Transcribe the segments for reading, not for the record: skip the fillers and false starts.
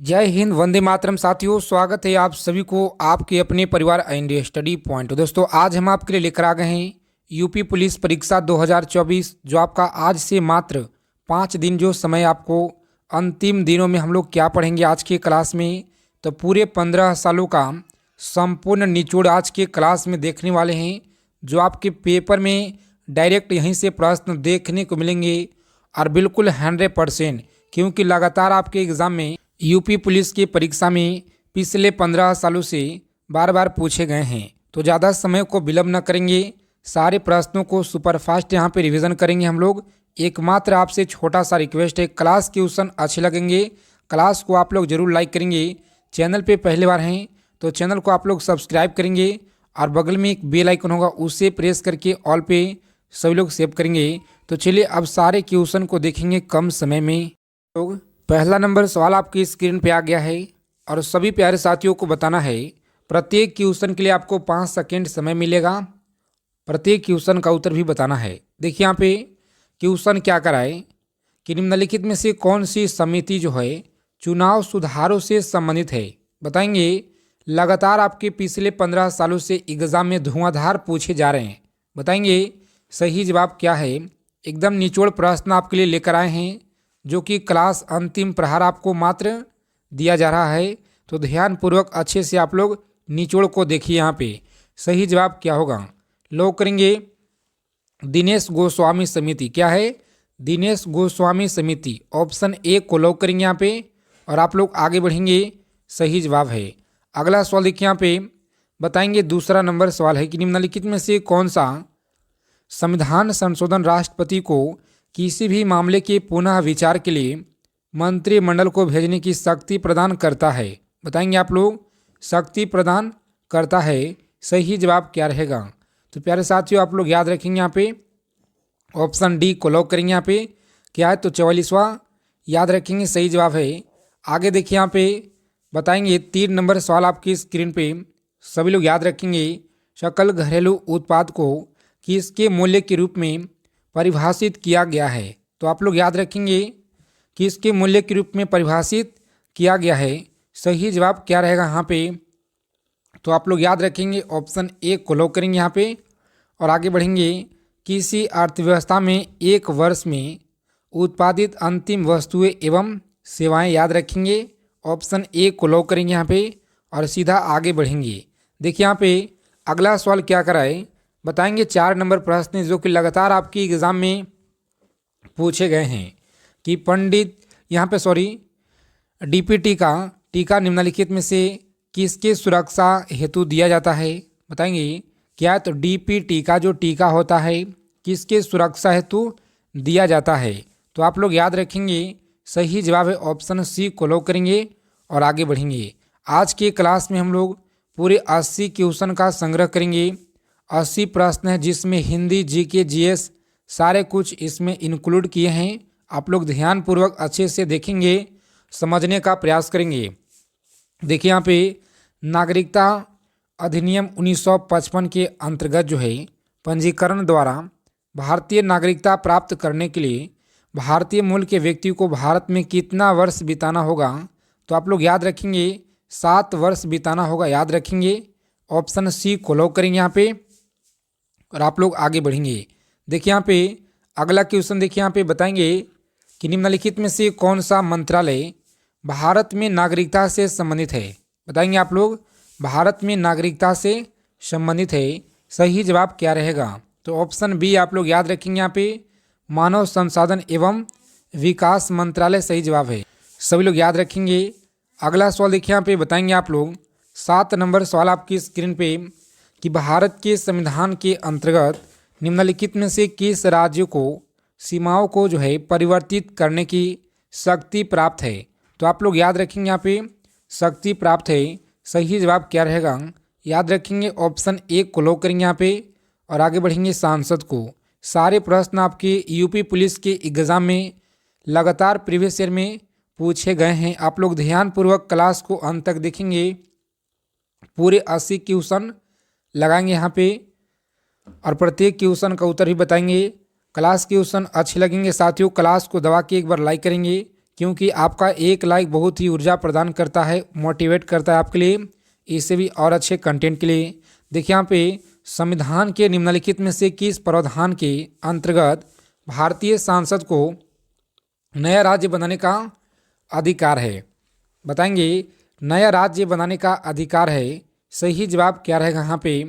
जय हिंद, वंदे मातरम। साथियों, स्वागत है आप सभी को आपके अपने परिवार इंडिया स्टडी पॉइंट। दोस्तों, आज हम आपके लिए लेकर आ गए हैं यूपी पुलिस परीक्षा 2024, जो आपका आज से मात्र 5 दिन जो समय आपको अंतिम दिनों में हम लोग क्या पढ़ेंगे आज के क्लास में, तो पूरे 15 सालों का संपूर्ण निचोड़ आज के क्लास में देखने वाले हैं, जो आपके पेपर में डायरेक्ट यहीं से प्रश्न देखने को मिलेंगे और बिल्कुल 100%, क्योंकि लगातार आपके एग्ज़ाम में यूपी पुलिस की परीक्षा में पिछले 15 सालों से बार बार पूछे गए हैं। तो ज़्यादा समय को विलंब न करेंगे, सारे प्रश्नों को सुपरफास्ट यहाँ पे रिवीजन करेंगे हम लोग। एकमात्र आपसे छोटा सा रिक्वेस्ट है, क्लास के क्वेश्चन अच्छे लगेंगे, क्लास को आप लोग जरूर लाइक करेंगे। चैनल पे पहली बार हैं तो चैनल को आप लोग सब्सक्राइब करेंगे और बगल में एक बेल आइकन होगा, उसे प्रेस करके ऑल पे सभी लोग सेव करेंगे। तो चलिए अब सारे क्वेश्चन को देखेंगे कम समय में। लोग पहला नंबर सवाल आपकी स्क्रीन पे आ गया है और सभी प्यारे साथियों को बताना है, प्रत्येक क्वेश्चन के लिए आपको 5 सेकेंड समय मिलेगा। प्रत्येक क्वेश्चन का उत्तर भी बताना है। देखिए यहाँ पे क्वेश्चन क्या कराए कि निम्नलिखित में से कौन सी समिति जो है चुनाव सुधारों से संबंधित है, बताएंगे। लगातार आपके पिछले 15 सालों से एग्जाम में धुआंधार पूछे जा रहे हैं, बताएंगे सही जवाब क्या है। एकदम निचोड़ प्रश्न आपके लिए लेकर आए हैं, जो कि क्लास अंतिम प्रहार आपको मात्र दिया जा रहा है। तो ध्यानपूर्वक अच्छे से आप लोग निचोड़ को देखिए। यहाँ पे सही जवाब क्या होगा, लोग करेंगे दिनेश गोस्वामी समिति। क्या है? दिनेश गोस्वामी समिति, ऑप्शन ए को लॉक करेंगे यहाँ पे और आप लोग आगे बढ़ेंगे, सही जवाब है। अगला सवाल देखिए यहाँ पे, बताएंगे दूसरा नंबर सवाल है कि निम्नलिखित में से कौन सा संविधान संशोधन राष्ट्रपति को किसी भी मामले के पुनः विचार के लिए मंत्रिमंडल को भेजने की शक्ति प्रदान करता है, बताएंगे आप लोग। शक्ति प्रदान करता है, सही जवाब क्या रहेगा? तो प्यारे साथियों, आप लोग याद रखेंगे यहाँ पे ऑप्शन डी को लॉक करेंगे। यहाँ पे क्या है? तो 44वां याद रखेंगे, सही जवाब है। आगे देखिए यहाँ पे बताएंगे 3 नंबर सवाल आपकी स्क्रीन पे, सभी लोग याद रखेंगे। सकल घरेलू उत्पाद को किसके मूल्य के रूप में परिभाषित किया गया है? तो आप लोग याद रखेंगे कि इसके मूल्य के रूप में परिभाषित किया गया है, सही जवाब क्या रहेगा यहाँ पे? तो आप लोग याद रखेंगे ऑप्शन ए को लॉक करेंगे यहाँ पे और आगे बढ़ेंगे। किसी अर्थव्यवस्था में एक वर्ष में उत्पादित अंतिम वस्तुएं एवं सेवाएं, याद रखेंगे ऑप्शन ए को लॉक करेंगे यहाँ पे और सीधा आगे बढ़ेंगे। देखिए यहाँ पे अगला सवाल क्या कराए, बताएंगे 4 नंबर प्रश्न जो कि लगातार आपकी एग्जाम में पूछे गए हैं कि पंडित यहाँ पे डीपीटी का टीका निम्नलिखित में से किसके सुरक्षा हेतु दिया जाता है, बताएंगे क्या है? तो डीपीटी का जो टीका होता है किसके सुरक्षा हेतु दिया जाता है? तो आप लोग याद रखेंगे, सही जवाब है ऑप्शन सी को लॉक करेंगे और आगे बढ़ेंगे। आज के क्लास में हम लोग पूरे 80 क्वेश्चन का संग्रह करेंगे। 80 प्रश्न है, जिसमें हिंदी, जीके, जीएस सारे कुछ इसमें इंक्लूड किए हैं। आप लोग ध्यानपूर्वक अच्छे से देखेंगे, समझने का प्रयास करेंगे। देखिए यहाँ पे नागरिकता अधिनियम 1955 के अंतर्गत जो है पंजीकरण द्वारा भारतीय नागरिकता प्राप्त करने के लिए भारतीय मूल के व्यक्ति को भारत में कितना वर्ष बिताना होगा? तो आप लोग याद रखेंगे 7 वर्ष बिताना होगा, याद रखेंगे ऑप्शन सी को लॉक करेंगे यहाँ पे और आप लोग आगे बढ़ेंगे। देखिए यहाँ पे अगला क्वेश्चन देखिए यहाँ पे बताएंगे कि निम्नलिखित में से कौन सा मंत्रालय भारत में नागरिकता से संबंधित है, बताएंगे आप लोग। भारत में नागरिकता से संबंधित है, सही जवाब क्या रहेगा? तो ऑप्शन बी आप लोग याद रखेंगे यहाँ पे, मानव संसाधन एवं विकास मंत्रालय सही जवाब है, सभी लोग याद रखेंगे। अगला सवाल देखिए यहाँ पे बताएंगे आप लोग 7 नंबर सवाल आपकी स्क्रीन पे कि भारत के संविधान के अंतर्गत निम्नलिखित में से किस राज्य को सीमाओं को जो है परिवर्तित करने की शक्ति प्राप्त है? तो आप लोग याद रखेंगे यहाँ पे शक्ति प्राप्त है, सही जवाब क्या रहेगा? याद रखेंगे ऑप्शन ए को लॉक करेंगे यहाँ पे और आगे बढ़ेंगे सांसद को। सारे प्रश्न आपके यूपी पुलिस के एग्जाम में लगातार प्रीवियस ईयर में पूछे गए हैं। आप लोग ध्यानपूर्वक क्लास को अंत तक देखेंगे, पूरे 80 क्वेश्चन लगाएंगे यहाँ पे और प्रत्येक क्वेश्चन का उत्तर भी बताएंगे। क्लास क्वेश्चन अच्छे लगेंगे साथियों, क्लास को दबा के एक बार लाइक करेंगे, क्योंकि आपका एक लाइक बहुत ही ऊर्जा प्रदान करता है, मोटिवेट करता है आपके लिए, इससे भी और अच्छे कंटेंट के लिए। देखिए यहाँ पे संविधान के निम्नलिखित में से किस प्रावधान के अंतर्गत भारतीय संसद को नया राज्य बनाने का अधिकार है? बताएंगे नया राज्य बनाने का अधिकार है। सही जवाब क्या रहेगा यहाँ पे?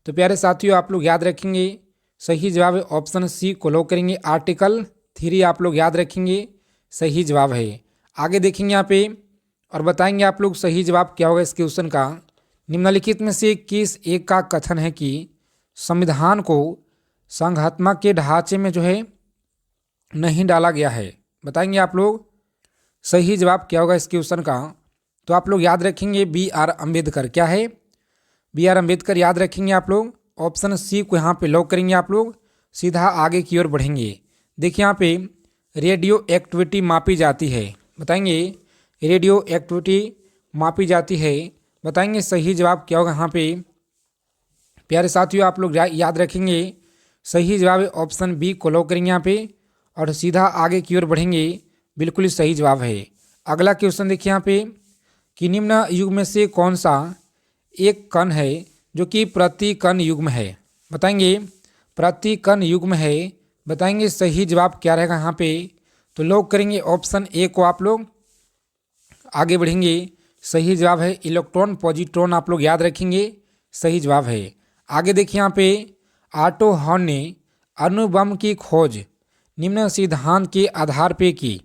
तो प्यारे साथियों आप लोग याद रखेंगे, सही जवाब है ऑप्शन सी को लॉक करेंगे। आर्टिकल 3 आप लोग याद रखेंगे, सही जवाब है। आगे देखेंगे यहाँ पे और बताएंगे आप लोग सही जवाब क्या होगा इस क्वेश्चन का। निम्नलिखित में से किस एक का कथन है कि संविधान को संघात्मक के ढांचे में जो है नहीं डाला गया है? बताएंगे आप लोग सही जवाब क्या होगा इस क्वेश्चन का। तो आप लोग याद रखेंगे BR अम्बेडकर। क्या है? BR अम्बेडकर याद रखेंगे आप लोग। ऑप्शन सी को यहाँ पे लॉक करेंगे आप लोग, सीधा आगे की ओर बढ़ेंगे। देखिए यहाँ पे रेडियो एक्टिविटी मापी जाती है। बताएंगे रेडियो एक्टिविटी मापी जाती है। बताएंगे सही जवाब क्या होगा यहाँ पे? प्यारे साथियों आप लोग याद रखेंगे, सही जवाब है ऑप्शन बी को लॉक करेंगे यहाँ पे और सीधा आगे की ओर बढ़ेंगे। बिल्कुल ही सही जवाब है। अगला क्वेश्चन देखिए यहाँ पे कि निम्न युग में से कौन सा एक कण है जो कि प्रति कण युग्म है? बताएंगे प्रति कण युग्म है। बताएंगे सही जवाब क्या रहेगा यहाँ पे? तो लॉक करेंगे ऑप्शन ए को आप लोग, आगे बढ़ेंगे। सही जवाब है इलेक्ट्रॉन पॉजिट्रॉन, आप लोग याद रखेंगे, सही जवाब है। आगे देखिए यहाँ पे ऑटो हॉर्न ने अणुबम की खोज निम्न सिद्धांत के आधार पे की।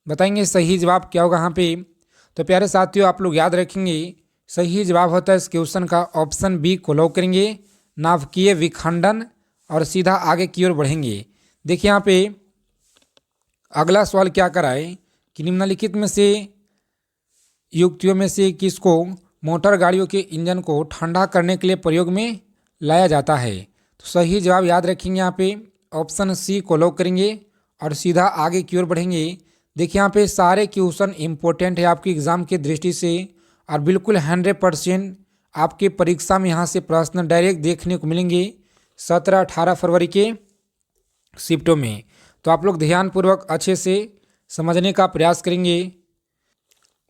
बताएंगे सही जवाब क्या होगा यहाँ पे? तो प्यारे साथियों आप लोग याद रखेंगे, सही जवाब होता है इस क्वेश्चन का ऑप्शन बी को लॉक करेंगे, नाभिकीय विखंडन, और सीधा आगे की ओर बढ़ेंगे। देखिए यहाँ पे अगला सवाल क्या कराए कि निम्नलिखित में से युक्तियों में से किसको मोटर गाड़ियों के इंजन को ठंडा करने के लिए प्रयोग में लाया जाता है? तो सही जवाब याद रखेंगे यहाँ पे ऑप्शन सी को लॉक करेंगे और सीधा आगे की ओर बढ़ेंगे। देखिए यहाँ पे सारे क्वेश्चन इंपॉर्टेंट है आपके एग्जाम की दृष्टि से और बिल्कुल 100% आपके परीक्षा में यहाँ से प्रश्न डायरेक्ट देखने को मिलेंगे 17-18 फरवरी के शिफ्टों में। तो आप लोग ध्यानपूर्वक अच्छे से समझने का प्रयास करेंगे।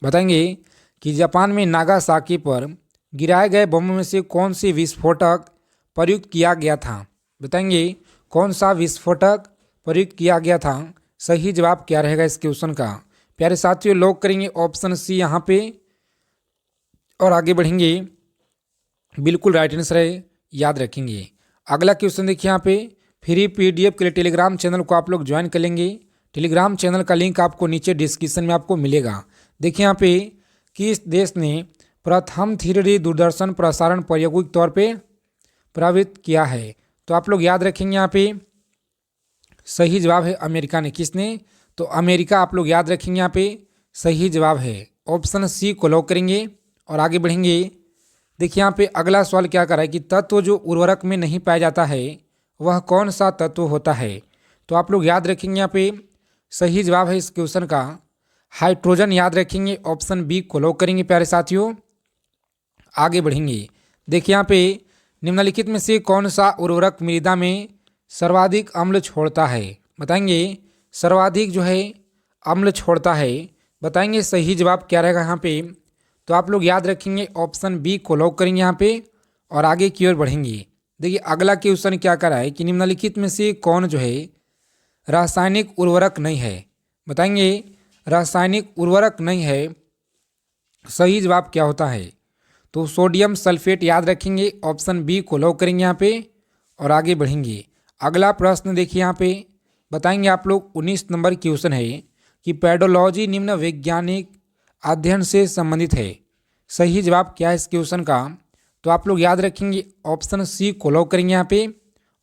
बताएंगे कि जापान में नागासाकी पर गिराए गए बम में से कौन सी विस्फोटक प्रयुक्त किया गया था? बताएंगे कौन सा विस्फोटक प्रयुक्त किया गया था? सही जवाब क्या रहेगा इस क्वेश्चन का? प्यारे साथियों लॉक करेंगे ऑप्शन सी यहाँ पे और आगे बढ़ेंगे। बिल्कुल राइट आंसर है, याद रखेंगे। अगला क्वेश्चन देखिए यहाँ पे फ्री PDF के लिए टेलीग्राम चैनल को आप लोग ज्वाइन कर लेंगे। टेलीग्राम चैनल का लिंक आपको नीचे डिस्क्रिप्शन में आपको मिलेगा। देखिए यहाँ पे किस देश ने प्रथम 3D दूरदर्शन प्रसारण प्रायोगिक तौर पे प्रभावित किया है? तो आप लोग याद रखेंगे यहाँ पे सही जवाब है अमेरिका ने। किसने? तो अमेरिका, आप लोग याद रखेंगे यहाँ पे सही जवाब है ऑप्शन सी को लॉक करेंगे और आगे बढ़ेंगे। देखिए यहाँ पे अगला सवाल क्या कर रहा है कि तत्व जो उर्वरक में नहीं पाया जाता है वह कौन सा तत्व होता है? तो आप लोग याद रखेंगे यहाँ पे सही जवाब है इस क्वेश्चन का हाइड्रोजन, याद रखेंगे ऑप्शन बी को लॉक करेंगे। प्यारे साथियों आगे बढ़ेंगे। देखिए यहाँ पे निम्नलिखित में से कौन सा उर्वरक मृदा में सर्वाधिक अम्ल छोड़ता है? बताएंगे सर्वाधिक जो है अम्ल छोड़ता है। बताएंगे सही जवाब क्या रहेगा यहाँ पे? तो आप लोग याद रखेंगे ऑप्शन बी को लॉक करेंगे यहाँ पे और आगे की ओर बढ़ेंगे। देखिए अगला क्वेश्चन क्या कर रहा है कि निम्नलिखित में से कौन जो है रासायनिक उर्वरक नहीं है? बताएंगे रासायनिक उर्वरक नहीं है, सही जवाब क्या होता है? तो सोडियम सल्फेट, याद रखेंगे ऑप्शन बी को लॉक करेंगे यहाँ पे और आगे बढ़ेंगे। अगला प्रश्न देखिए यहाँ पे बताएंगे आप लोग 19 नंबर क्वेश्चन है कि पेडोलॉजी निम्न वैज्ञानिक अध्ययन से संबंधित है। सही जवाब क्या है इस क्वेश्चन का? तो आप लोग याद रखेंगे ऑप्शन सी को लॉक करेंगे यहाँ पे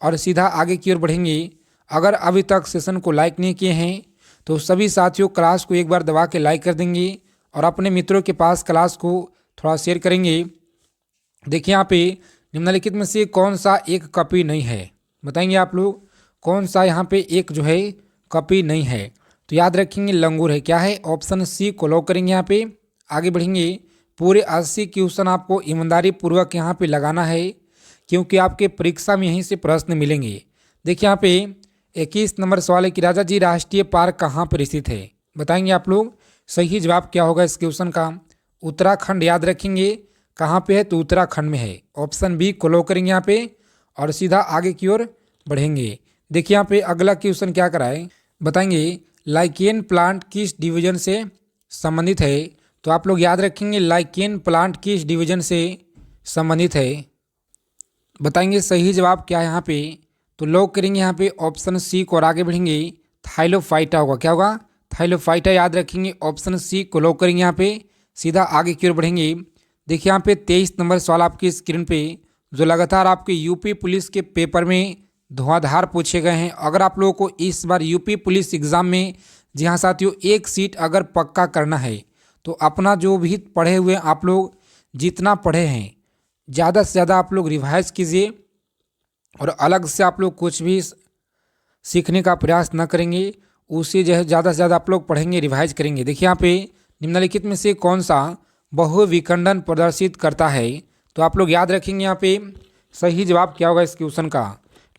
और सीधा आगे की ओर बढ़ेंगे। अगर अभी तक सेशन को लाइक नहीं किए हैं तो सभी साथियों क्लास को एक बार दबा के लाइक कर देंगे और अपने मित्रों के पास क्लास को थोड़ा शेयर करेंगे। देखिए यहाँ पे निम्नलिखित में से कौन सा एक कॉपी नहीं है? बताएंगे आप लोग कौन सा यहाँ पे एक जो है कॉपी नहीं है? तो याद रखेंगे लंगूर है। क्या है? ऑप्शन सी को लॉक करेंगे यहाँ पे, आगे बढ़ेंगे। पूरे 80 क्वेश्चन आपको ईमानदारी पूर्वक यहाँ पे लगाना है क्योंकि आपके परीक्षा में यहीं से प्रश्न मिलेंगे। देखिए यहाँ पे 21 नंबर सवाल है कि राजा जी राष्ट्रीय पार्क कहाँ पर स्थित है? बताएंगे आप लोग सही जवाब क्या होगा इस क्वेश्चन का। उत्तराखंड याद रखेंगे कहाँ पे है, तो उत्तराखंड में है। ऑप्शन बी को लॉक करेंगे यहाँ पे और सीधा आगे की ओर बढ़ेंगे। देखिए यहाँ पे अगला क्वेश्चन क्या कराए, बताएंगे लाइकेन प्लांट किस डिवीजन से संबंधित है। तो आप लोग याद रखेंगे लाइकेन प्लांट किस डिवीजन से संबंधित है, बताएंगे सही जवाब क्या है यहाँ पे। तो लॉक करेंगे यहाँ पे ऑप्शन सी को और आगे बढ़ेंगे थाइलोफाइटा होगा। क्या होगा, थाइलोफाइटा याद रखेंगे। ऑप्शन सी को लॉक करेंगे यहाँ पे, सीधा आगे की ओर बढ़ेंगे। देखिए यहाँ पे 23 नंबर सवाल आपकी स्क्रीन पे जो लगातार आपके यूपी पुलिस के पेपर में धुआंधार पूछे गए हैं। अगर आप लोगों को इस बार यूपी पुलिस एग्ज़ाम में जी हाँ साथियों एक सीट अगर पक्का करना है तो अपना जो भी पढ़े हुए आप लोग जितना पढ़े हैं ज़्यादा से ज़्यादा आप लोग रिवाइज कीजिए और अलग से आप लोग कुछ भी सीखने का प्रयास न करेंगे। उससे जो है ज़्यादा से ज़्यादा आप लोग पढ़ेंगे, रिवाइज करेंगे। देखिए यहाँ पे निम्नलिखित में से कौन सा बहुविखंडन प्रदर्शित करता है। तो आप लोग याद रखेंगे यहाँ पे सही जवाब क्या होगा इस क्वेश्चन का।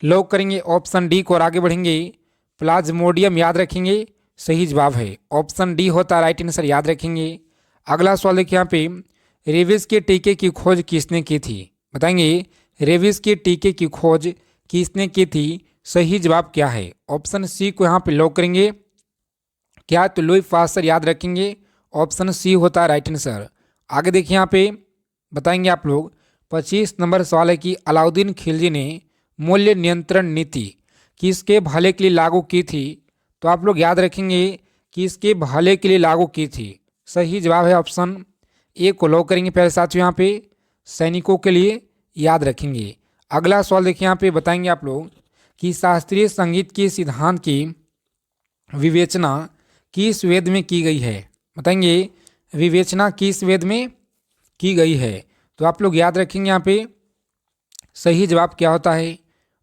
लॉक करेंगे ऑप्शन डी को और आगे बढ़ेंगे प्लाज्मोडियम याद रखेंगे सही जवाब है। ऑप्शन डी होता है राइट आंसर, याद रखेंगे। अगला सवाल देखिए यहाँ पे रेबीज के टीके की खोज किसने की थी, बताएंगे रेबीज के टीके की खोज किसने की थी, सही जवाब क्या है। ऑप्शन सी को यहाँ पे लॉक करेंगे, क्या तो लुई पास्चर याद रखेंगे। ऑप्शन सी होता है राइट आंसर। आगे देखिए यहाँ पे बताएंगे आप लोग 25 नंबर सवाल है कि अलाउद्दीन खिलजी ने मूल्य नियंत्रण नीति किसके भले के लिए लागू की थी। तो आप लोग याद रखेंगे किसके भले के लिए लागू की थी, सही जवाब है ऑप्शन ए को लॉक करेंगे। पहले साथियों यहाँ पे सैनिकों के लिए याद रखेंगे। अगला सवाल देखिए यहाँ पे बताएंगे आप लोग कि शास्त्रीय संगीत के सिद्धांत की विवेचना किस वेद में की गई है, बताएंगे विवेचना किस वेद में की गई है। तो आप लोग याद रखेंगे यहाँ पे सही जवाब क्या होता है।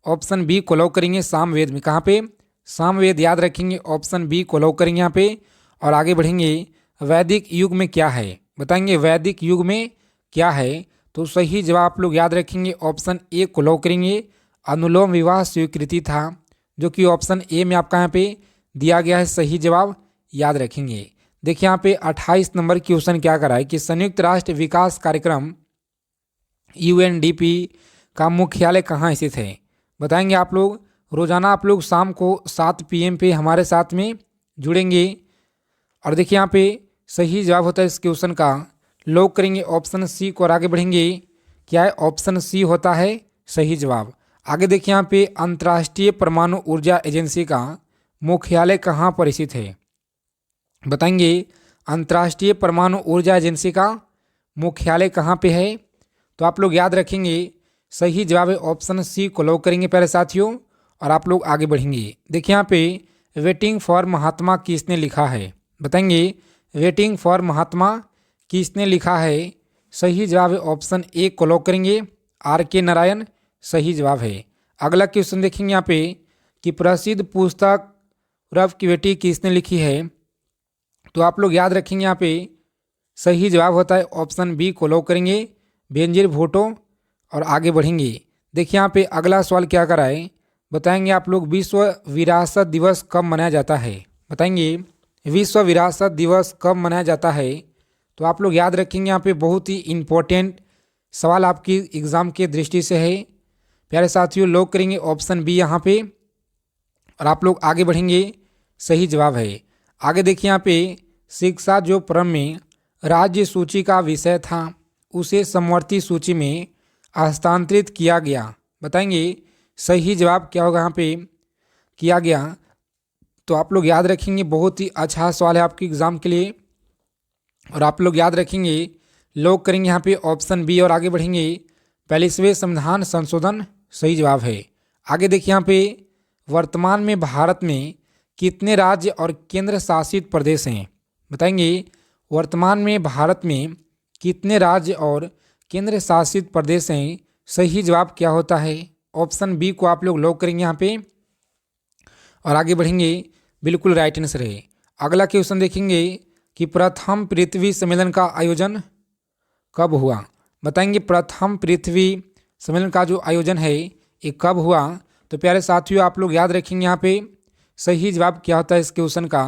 ऑप्शन बी को लॉक करेंगे सामवेद में। कहाँ पे, सामवेद याद रखेंगे। ऑप्शन बी को लॉक करेंगे यहाँ पे और आगे बढ़ेंगे वैदिक युग में क्या है, बताएंगे वैदिक युग में क्या है। तो सही जवाब आप लोग याद रखेंगे ऑप्शन ए को लॉक करेंगे अनुलोम विवाह स्वीकृति था, जो कि ऑप्शन ए में आपका यहाँ पे दिया गया है, सही जवाब याद रखेंगे। देखिए यहाँ पे 28 नंबर क्वेश्चन क्या करा है कि संयुक्त राष्ट्र विकास कार्यक्रम यूएनडीपी का मुख्यालय कहाँ स्थित है, बताएंगे आप लोग। रोजाना आप लोग शाम को 7 PM पे हमारे साथ में जुड़ेंगे और देखिए यहाँ पे सही जवाब होता है इस क्वेश्चन का। लॉक करेंगे ऑप्शन सी को और आगे बढ़ेंगे, क्या है ऑप्शन सी होता है सही जवाब। आगे देखिए यहाँ पे अंतर्राष्ट्रीय परमाणु ऊर्जा एजेंसी का मुख्यालय कहाँ पर स्थित है, बताएंगे अंतर्राष्ट्रीय परमाणु ऊर्जा एजेंसी का मुख्यालय कहाँ पे है। तो आप लोग याद रखेंगे सही जवाब है ऑप्शन सी को लॉक करेंगे पहले साथियों और आप लोग आगे बढ़ेंगे। देखिए यहाँ पे वेटिंग फॉर महात्मा किसने लिखा है, बताएंगे वेटिंग फॉर महात्मा किसने लिखा है, सही जवाब है ऑप्शन ए को लॉक करेंगे RK नारायण, सही जवाब है। अगला क्वेश्चन देखेंगे यहाँ पे कि प्रसिद्ध पुस्तक रव की बेटी किसने लिखी है। तो आप लोग याद रखेंगे यहाँ पे सही जवाब होता है ऑप्शन बी को लॉक करेंगे बेंजीर भुट्टो और आगे बढ़ेंगे। देखिए यहाँ पे अगला सवाल क्या कराए, बताएंगे आप लोग विश्व विरासत दिवस कब मनाया जाता है, बताएंगे विश्व विरासत दिवस कब मनाया जाता है। तो आप लोग याद रखेंगे यहाँ पे बहुत ही इम्पोर्टेंट सवाल आपकी एग्ज़ाम के दृष्टि से है प्यारे साथियों। लॉक करेंगे ऑप्शन बी यहाँ पे और आप लोग आगे बढ़ेंगे, सही जवाब है। आगे देखिए यहाँ पे शिक्षा जो क्रम में राज्य सूची का विषय था उसे समवर्ती सूची में हस्तांतरित किया गया, बताएंगे सही जवाब क्या होगा यहाँ पे किया गया। तो आप लोग याद रखेंगे बहुत ही अच्छा सवाल है आपके एग्ज़ाम के लिए और आप लोग याद रखेंगे लॉक करेंगे यहाँ पे ऑप्शन बी और आगे बढ़ेंगे 42वें संविधान संशोधन, सही जवाब है। आगे देखिए यहाँ पे वर्तमान में भारत में कितने राज्य और केंद्र शासित प्रदेश हैं, बताएंगे वर्तमान में भारत में कितने राज्य और केंद्र शासित प्रदेश हैं, सही जवाब क्या होता है। ऑप्शन बी को आप लोग लॉक करेंगे यहाँ पे और आगे बढ़ेंगे, बिल्कुल राइट आंसर है। अगला क्वेश्चन देखेंगे कि प्रथम पृथ्वी सम्मेलन का आयोजन कब हुआ, बताएंगे प्रथम पृथ्वी सम्मेलन का जो आयोजन है ये कब हुआ। तो प्यारे साथियों आप लोग याद रखेंगे यहाँ पे सही जवाब क्या होता है इस क्वेश्चन का।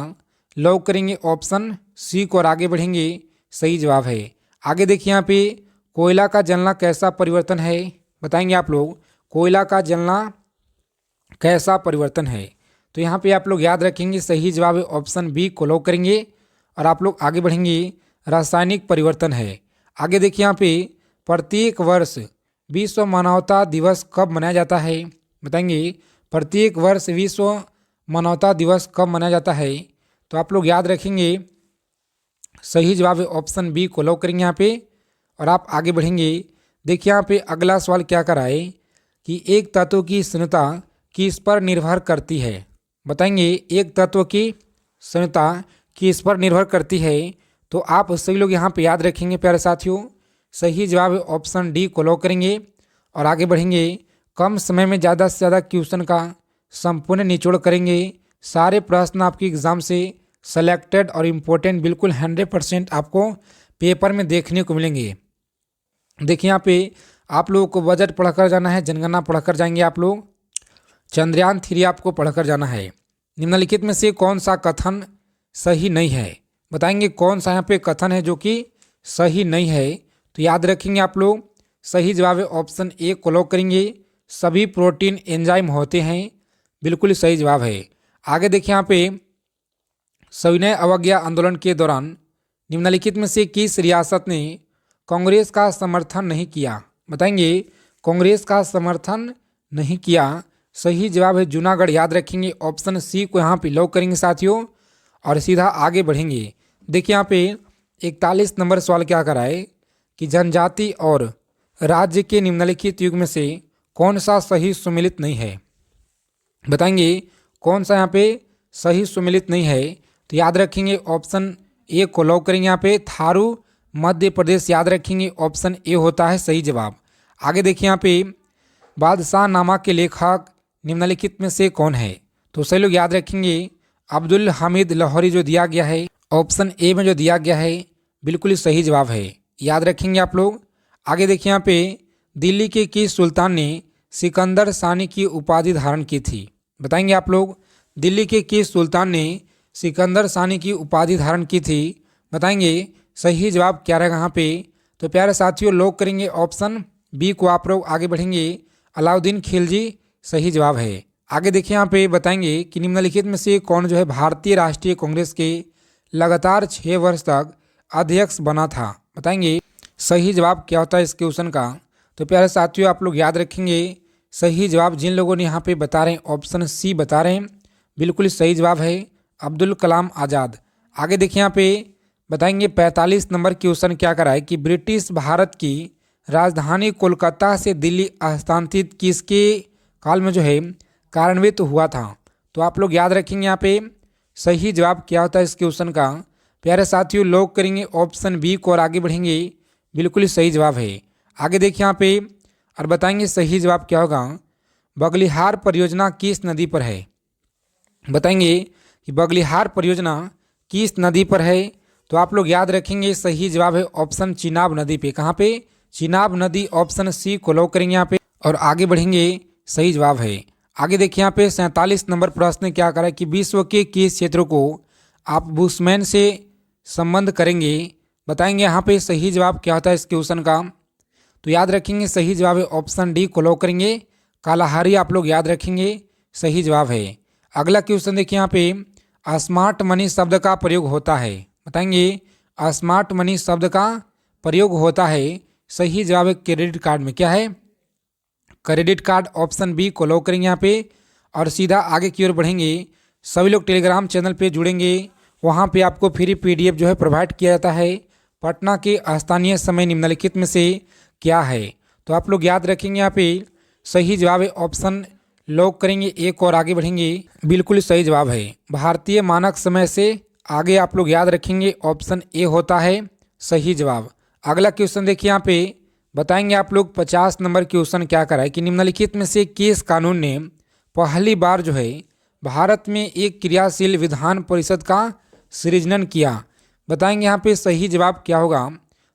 लॉक करेंगे ऑप्शन सी को और आगे बढ़ेंगे, सही जवाब है। आगे देखिए यहाँ पे कोयला का जलना कैसा परिवर्तन है, बताएंगे आप लोग कोयला का जलना कैसा परिवर्तन है। तो यहाँ पे आप लोग याद रखेंगे सही जवाब है ऑप्शन बी को लॉक करेंगे और आप लोग आगे बढ़ेंगे, रासायनिक परिवर्तन है। आगे देखिए यहाँ पे प्रत्येक वर्ष विश्व मानवता दिवस कब मनाया जाता है, बताएंगे प्रत्येक वर्ष विश्व मानवता दिवस कब मनाया जाता है। तो आप लोग याद रखेंगे सही जवाब है ऑप्शन बी को लॉक करेंगे यहाँ पे और आप आगे बढ़ेंगे। देखिए यहाँ पे अगला सवाल क्या कराए कि एक तत्व की शून्यता किस पर निर्भर करती है, बताएंगे एक तत्व की शून्यता किस पर निर्भर करती है। तो आप सभी लोग यहाँ पे याद रखेंगे प्यारे साथियों, सही जवाब है ऑप्शन डी को लॉक करेंगे और आगे बढ़ेंगे। कम समय में ज़्यादा से ज़्यादा क्वेश्चन का संपूर्ण निचोड़ करेंगे, सारे प्रश्न आपकी एग्जाम से सेलेक्टेड और इम्पोर्टेंट बिल्कुल 100% आपको पेपर में देखने को मिलेंगे। देखिए यहाँ पे आप लोगों को बजट पढ़कर जाना है, जनगणना पढ़कर जाएंगे आप लोग, चंद्रयान 3 आपको पढ़कर जाना है। निम्नलिखित में से कौन सा कथन सही नहीं है, बताएंगे कौन सा यहाँ पे कथन है जो कि सही नहीं है। तो याद रखेंगे आप लोग सही जवाब है ऑप्शन ए को लॉक करेंगे, सभी प्रोटीन एंजाइम होते हैं, बिल्कुल सही जवाब है। आगे देखिए यहाँ पे सविनय अवज्ञा आंदोलन के दौरान निम्नलिखित में से किस रियासत ने कांग्रेस का समर्थन नहीं किया, बताएंगे कांग्रेस का समर्थन नहीं किया, सही जवाब है जूनागढ़। याद रखेंगे ऑप्शन सी को यहाँ पे लॉक करेंगे साथियों और सीधा आगे बढ़ेंगे। देखिए यहाँ पे 41 नंबर सवाल क्या कराए कि जनजाति और राज्य के निम्नलिखित युग में से कौन सा सही सुमेलित नहीं है, बताएंगे कौन सा यहाँ पे सही सुमेलित नहीं है। तो याद रखेंगे ऑप्शन ए को लॉक करेंगे यहाँ पे थारू मध्य प्रदेश, याद रखेंगे ऑप्शन ए होता है सही जवाब। आगे देखिए यहाँ पे बादशाह नामा के लेखक निम्नलिखित में से कौन है। तो सही लोग याद रखेंगे अब्दुल हामिद लाहौरी जो दिया गया है ऑप्शन ए में जो दिया गया है बिल्कुल ही सही जवाब है, याद रखेंगे आप लोग। आगे देखिए यहाँ पे दिल्ली के किस सुल्तान ने सिकंदर सानी की उपाधि धारण की थी, बताएंगे आप लोग दिल्ली के किस सुल्तान ने सिकंदर सानी की उपाधि धारण की थी, बताएंगे सही जवाब क्या रहेगा यहाँ पे। तो प्यारे साथियों लॉक करेंगे ऑप्शन बी को, आप लोग आगे बढ़ेंगे अलाउद्दीन खिलजी सही जवाब है। आगे देखिए यहाँ पे बताएंगे कि निम्नलिखित में से कौन जो है भारतीय राष्ट्रीय कांग्रेस के लगातार 6 वर्ष तक अध्यक्ष बना था, बताएंगे सही जवाब क्या होता है इस क्वेश्चन का। तो प्यारे साथियों आप लोग याद रखेंगे सही जवाब जिन लोगों ने यहाँ पे बता रहे हैं ऑप्शन सी बता रहे हैं, बिल्कुल सही जवाब है अब्दुल कलाम आज़ाद। आगे देखिए यहाँ पे बताएंगे 45 नंबर क्वेश्चन क्या करा है कि ब्रिटिश भारत की राजधानी कोलकाता से दिल्ली हस्तांतरित किसके काल में जो है कार्यान्वित हुआ था। तो आप लोग याद रखेंगे यहाँ पे सही जवाब क्या होता है इस क्वेश्चन का। प्यारे साथियों लॉक करेंगे ऑप्शन बी को और आगे बढ़ेंगे, बिल्कुल ही सही जवाब है। आगे देखिए यहाँ पे और बताएंगे सही जवाब क्या होगा। बगलिहार परियोजना किस नदी पर है, बताएंगे कि बगलिहार परियोजना किस नदी पर है। तो आप लोग याद रखेंगे सही जवाब है ऑप्शन चिनाब नदी पे, कहाँ पे चिनाब नदी, ऑप्शन सी को लॉक करेंगे यहाँ पे और आगे बढ़ेंगे, सही जवाब है। आगे देखिए यहाँ पे 47 नंबर प्रश्न क्या करा है कि विश्व के किस क्षेत्रों को आप बुशमैन से संबंध करेंगे, बताएंगे यहाँ पे सही जवाब क्या होता है इस क्वेश्चन का। तो याद रखेंगे सही जवाब है ऑप्शन डी को लॉक करेंगे कालाहारी, आप लोग याद रखेंगे सही जवाब है। अगला क्वेश्चन देखिए यहाँ पे स्मार्ट मनी शब्द का प्रयोग होता है, बताएंगे स्मार्ट मनी शब्द का प्रयोग होता है, सही जवाब है क्रेडिट कार्ड में, क्या है क्रेडिट कार्ड, ऑप्शन बी को लॉक करेंगे यहाँ पे और सीधा आगे की ओर बढ़ेंगे। सभी लोग टेलीग्राम चैनल पे जुड़ेंगे, वहाँ पे आपको फ्री पीडीएफ जो है प्रोवाइड किया जाता है। पटना के स्थानीय समय निम्नलिखित में से क्या है। तो आप लोग याद रखेंगे यहाँ पे सही जवाब है ऑप्शन लॉक करेंगे एक और आगे बढ़ेंगे, बिल्कुल सही जवाब है भारतीय मानक समय से आगे, आप लोग याद रखेंगे ऑप्शन ए होता है सही जवाब। अगला क्वेश्चन देखिए यहाँ पे बताएंगे आप लोग 50 नंबर क्वेश्चन क्या करा है कि निम्नलिखित में से किस कानून ने पहली बार जो है भारत में एक क्रियाशील विधान परिषद का सृजन किया, बताएंगे यहाँ पे सही जवाब क्या होगा।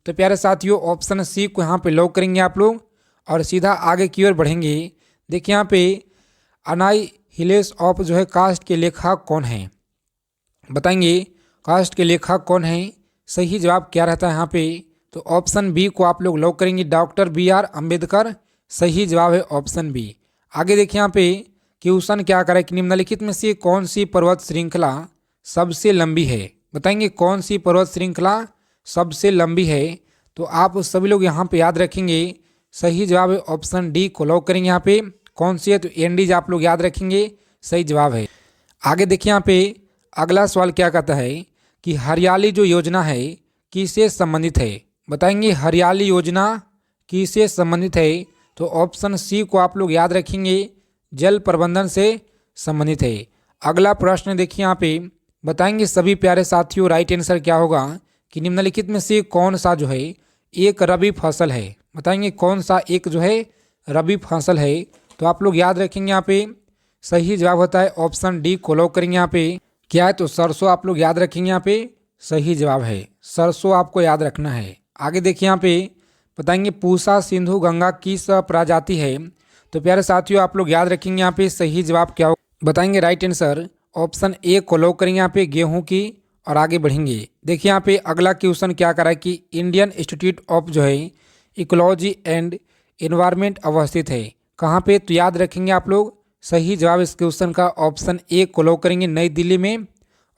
तो प्यारे साथियों ऑप्शन सी को यहाँ पे लॉक करेंगे आप लोग और सीधा आगे की ओर बढ़ेंगे। देखिए यहाँ पे अनाई हिलेस ऑफ जो है कास्ट के लेखक कौन है, बताएंगे कास्ट के लेखक कौन है। सही जवाब क्या रहता है यहाँ पे, तो ऑप्शन बी को आप लोग लॉक करेंगे, डॉक्टर बी.आर. अम्बेडकर। सही जवाब है ऑप्शन बी। आगे देखिए यहाँ पे क्वेश्चन क्या करा है कि निम्नलिखित में से कौन सी पर्वत श्रृंखला सबसे लंबी है। बताएंगे कौन सी पर्वत श्रृंखला सबसे लंबी है। तो आप सभी लोग यहाँ पे याद रखेंगे, सही जवाब है ऑप्शन डी को लॉक करेंगे। यहाँ पे कौन सी है, तो एंडीज आप लोग याद रखेंगे, सही जवाब है। आगे देखिए यहाँ पे अगला सवाल क्या कहता है कि हरियाली जो योजना है किससे संबंधित है। बताएंगे हरियाली योजना किससे संबंधित है, तो ऑप्शन सी को आप लोग याद रखेंगे, जल प्रबंधन से संबंधित है। अगला प्रश्न देखिए यहाँ पे, बताएंगे सभी प्यारे साथियों राइट आंसर क्या होगा कि निम्नलिखित में से कौन सा जो है एक रबी फसल है। बताएंगे कौन सा एक जो है रबी फसल है, तो आप लोग याद रखेंगे यहाँ पे सही जवाब होता है ऑप्शन डी को लॉक करेंगे। यहाँ पे क्या है, तो सरसों आप लोग याद रखेंगे, यहाँ पे सही जवाब है सरसों आपको याद रखना है। आगे देखिए यहाँ पे बताएंगे पूसा सिंधु गंगा किस प्रजाति है। तो प्यारे साथियों आप लोग याद रखेंगे, यहाँ पे सही जवाब क्या हो। बताएंगे राइट आंसर ऑप्शन ए को लॉक करेंगे, यहाँ पे गेहूं की। और आगे बढ़ेंगे, देखिए यहाँ पे अगला क्वेश्चन क्या करा है कि इंडियन इंस्टीट्यूट ऑफ जो है इकोलॉजी एंड एनवायरनमेंट अवस्थित है कहाँ पे, तो याद रखेंगे आप लोग, सही जवाब इस क्वेश्चन का ऑप्शन ए को लॉक करेंगे, नई दिल्ली में।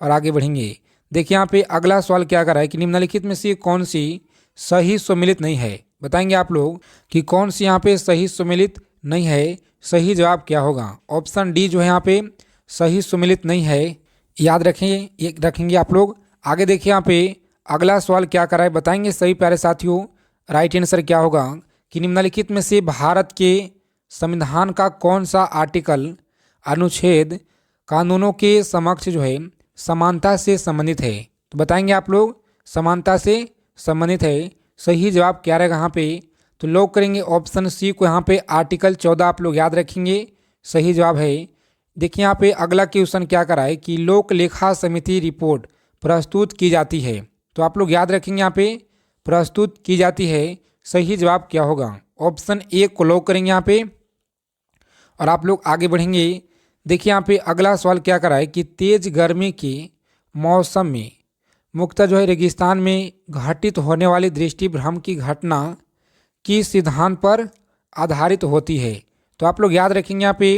और आगे बढ़ेंगे, देखिए यहाँ पे अगला सवाल क्या कर रहा है कि निम्नलिखित में से कौन सी सही सम्मिलित नहीं है। बताएंगे आप लोग कि कौन सी यहाँ पे सही सम्मिलित नहीं है। सही जवाब क्या होगा, ऑप्शन डी जो है यहाँ पे सही सम्मिलित नहीं है, याद रखेंगे, ये रखेंगे आप लोग। आगे देखिए यहाँ पे अगला सवाल क्या कर रहा है, बताएंगे सभी प्यारे साथियों राइट आंसर क्या होगा कि निम्नलिखित में से भारत के संविधान का कौन सा आर्टिकल अनुच्छेद कानूनों के समक्ष जो है समानता से संबंधित है। तो बताएंगे आप लोग समानता से संबंधित है। सही जवाब क्या रहेगा यहाँ पे, तो लॉक करेंगे ऑप्शन सी को, यहाँ पे आर्टिकल 14 आप लोग याद रखेंगे, सही जवाब है। देखिए यहाँ पे अगला क्वेश्चन क्या करा है कि लोक लेखा समिति रिपोर्ट प्रस्तुत की जाती है। तो आप लोग याद रखेंगे यहाँ पे प्रस्तुत की जाती है, सही जवाब क्या होगा, ऑप्शन ए को लॉक करेंगे यहाँ पे। और आप लोग आगे बढ़ेंगे, देखिए यहाँ पे अगला सवाल क्या करा है कि तेज गर्मी के मौसम में मुख्यतः जो है रेगिस्तान में घटित होने वाली दृष्टि भ्रम की घटना किस सिद्धांत पर आधारित होती है। तो आप लोग याद रखेंगे यहाँ पे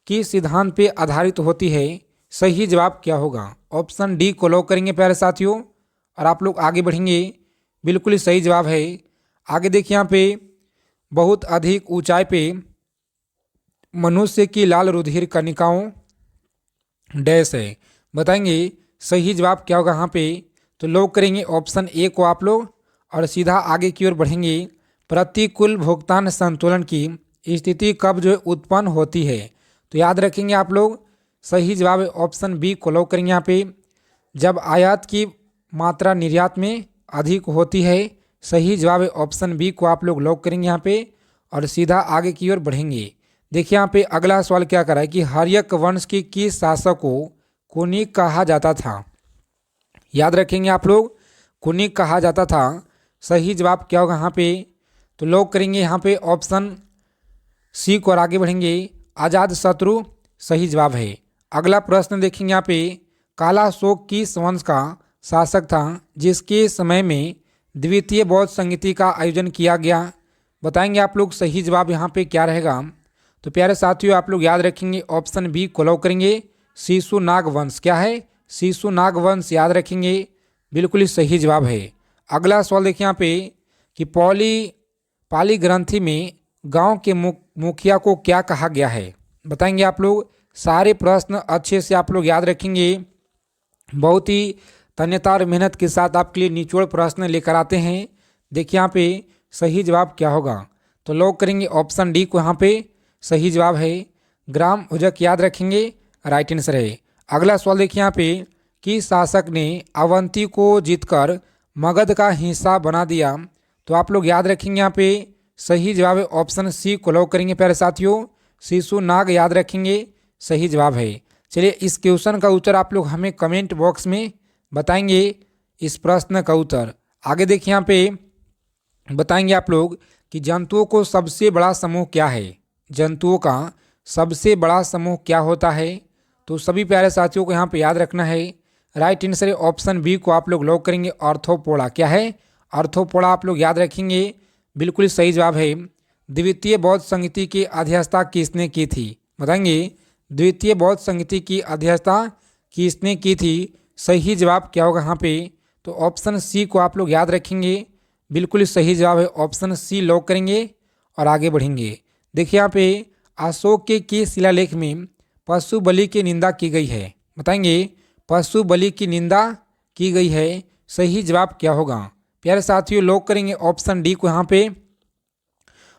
किस सिद्धांत पे आधारित होती है। सही जवाब क्या होगा, ऑप्शन डी को लॉक करेंगे प्यारे साथियों। और आप लोग आगे बढ़ेंगे, बिल्कुल ही सही जवाब है। आगे देखिए यहाँ पे बहुत अधिक ऊंचाई पे मनुष्य की लाल रुधिर कणिकाओं डैश है। बताएंगे सही जवाब क्या होगा यहाँ पे, तो लॉक करेंगे ऑप्शन ए को आप लोग। और सीधा आगे की ओर बढ़ेंगे, प्रतिकूल भुगतान संतुलन की स्थिति कब जो है उत्पन्न होती है। तो याद रखेंगे आप लोग, सही जवाब है ऑप्शन बी को लॉक करेंगे यहाँ पे, जब आयात की मात्रा निर्यात में अधिक होती है। सही जवाब है ऑप्शन बी को आप लोग लॉक करेंगे यहाँ पे। और सीधा आगे की ओर बढ़ेंगे, देखिए यहाँ पे अगला सवाल क्या कर रहा है कि हर्यक वंश की किस शासक को कुनिक कहा जाता था। याद रखेंगे आप लोग, कुनिक कहा जाता था। सही जवाब क्या होगा यहाँ पे, तो लॉक करेंगे यहाँ पे ऑप्शन सी को। और आगे बढ़ेंगे, आजाद शत्रु सही जवाब है। अगला प्रश्न देखेंगे यहाँ पे, कालाशोक किस वंश का शासक था जिसके समय में द्वितीय बौद्ध संगीति का आयोजन किया गया। बताएंगे आप लोग सही जवाब यहाँ पे क्या रहेगा, तो प्यारे साथियों आप लोग याद रखेंगे ऑप्शन बी को लॉक करेंगे, शिशुनाग वंश। क्या है, शिशुनाग वंश, याद रखेंगे, बिल्कुल ही सही जवाब है। अगला सवाल देखिए यहाँ पे कि पाली ग्रंथि में गांव के मुखिया को क्या कहा गया है। बताएंगे आप लोग, सारे प्रश्न अच्छे से आप लोग याद रखेंगे, बहुत ही तन्यता और मेहनत के साथ आपके लिए निचोड़ प्रश्न लेकर आते हैं। देखिए यहाँ पे सही जवाब क्या होगा, तो लॉक करेंगे ऑप्शन डी को, यहाँ पे सही जवाब है ग्राम उजक, याद रखेंगे, राइट आंसर है। अगला सवाल देखिए यहाँ पे कि शासक ने अवंती को जीतकर मगध का हिस्सा बना दिया। तो आप लोग याद रखेंगे यहाँ पे सही जवाब है ऑप्शन सी को लॉक करेंगे प्यारे साथियों, शिशुनाग, याद रखेंगे, सही जवाब है। चलिए इस क्वेश्चन का उत्तर आप लोग हमें कमेंट बॉक्स में बताएंगे, इस प्रश्न का उत्तर। आगे देखिए यहाँ पे बताएंगे आप लोग कि जंतुओं को सबसे बड़ा समूह क्या है। जंतुओं का सबसे बड़ा समूह क्या होता है, तो सभी प्यारे साथियों को यहाँ पे याद रखना है, राइट आंसर है ऑप्शन बी को आप लोग लॉक करेंगे। ऑर्थोपोडा क्या है? ऑर्थोपोडा आप लोग याद रखेंगे, बिल्कुल सही जवाब है। द्वितीय बौद्ध संहिता की अध्यक्षता किसने की थी? बताएंगे, द्वितीय बौद्ध संहिता की अध्यक्षता किसने की थी? सही जवाब क्या होगा यहाँ पे? तो ऑप्शन सी को आप लोग याद रखेंगे, बिल्कुल सही जवाब है। ऑप्शन सी लॉक करेंगे और आगे बढ़ेंगे। देखिए यहाँ पे अशोक के शिलालेख में पशु बलि की निंदा की गई है। बताएंगे, पशु बलि की निंदा की गई है, सही जवाब क्या होगा? प्यारे साथियों लॉक करेंगे ऑप्शन डी को यहाँ पे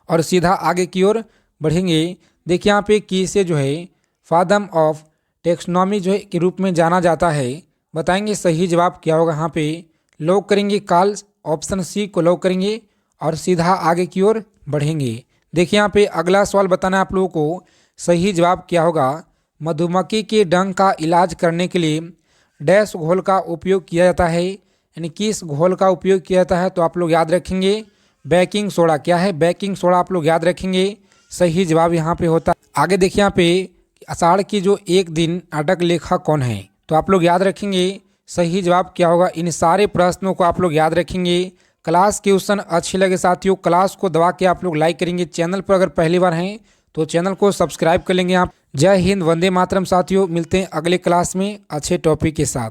और सीधा आगे की ओर बढ़ेंगे। देखिए यहाँ पे किसे जो है फादर ऑफ टेक्सोनॉमी जो है के रूप में जाना जाता है। बताएंगे सही जवाब क्या होगा? यहाँ पे लॉक करेंगे काल, ऑप्शन सी को लॉक करेंगे और सीधा आगे की ओर बढ़ेंगे। देखिए यहाँ पे अगला सवाल बताना है आप लोगों को, सही जवाब क्या होगा? मधुमक्खी के डंक का इलाज करने के लिए डैश घोल का उपयोग किया जाता है, यानी किस घोल का उपयोग किया जाता है? तो आप लोग याद रखेंगे बेकिंग सोडा। क्या है? बेकिंग सोडा आप लोग याद रखेंगे, सही जवाब यहाँ पे होता है। आगे देखिए यहाँ पे आषाढ़ की जो एक दिन नाटक लेखक कौन है? तो आप लोग याद रखेंगे, सही जवाब क्या होगा? इन सारे प्रश्नों को आप लोग याद रखेंगे। क्लास क्वेश्चन अच्छे लगे साथियों, क्लास को दबा के आप लोग लाइक करेंगे। चैनल पर अगर पहली बार हैं तो चैनल को सब्सक्राइब कर लेंगे आप। जय हिंद, वंदे मातरम साथियों, मिलते हैं अगले क्लास में अच्छे टॉपिक के साथ।